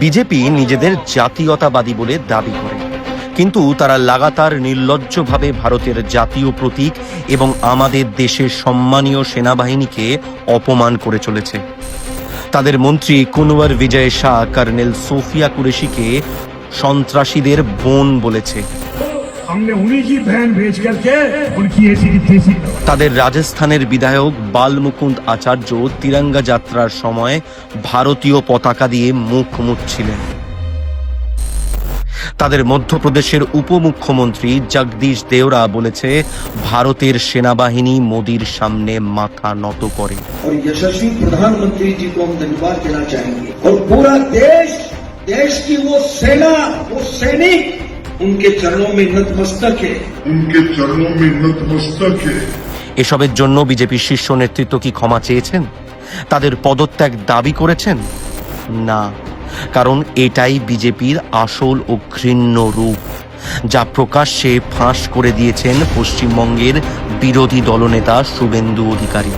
BJP নিজেদের জাতীয়তাবাদী বলে দাবি করে, কিন্তু তারা লাগাতার নির্লজ্জভাবে ভারতের জাতীয় প্রতীক এবং আমাদের দেশের সম্মানীয় সেনাবাহিনীকে অপমান করে চলেছে। তাদের মন্ত্রী কুনওয়ার বিজয় শাহ কর্নেল সোফিয়া কুরেশিকে সন্ত্রাসীদের বোন বলেছে। তাদের রাজস্থানের বিধায়ক বালমুকুন্দ আচার্য তিরঙ্গা যাত্রার সময় ভারতীয় পতাকা দিয়ে মুখ মুছছিলেন। তাদের মধ্যপ্রদেশের উপমুখ্যমন্ত্রী জগদীশ দেওরা বলেছে ভারতের সেনাবাহিনী মোদির সামনে মাথা নত করে। यशस्वी प्रधानमंत्री जी को हम धन्यवाद देना चाहेंगे और पूरा देश की वो सेना, वो सैनिक उनके चरणों में नतमस्तक है, उनके चरणों में नतमस्तक है। এসবের জন্য বিজেপির শীর্ষ নেতৃত্ব কি ক্ষমা চেয়েছেন, তাদের পদত্যাগ দাবি করেছেন? না, কারণ এটাই বিজেপির আসল ও ঘৃণ্য রূপ, যা প্রকাশ্যে ফাঁস করে দিয়েছেন পশ্চিমবঙ্গের বিরোধী দলনেতা শুভেন্দু অধিকারী।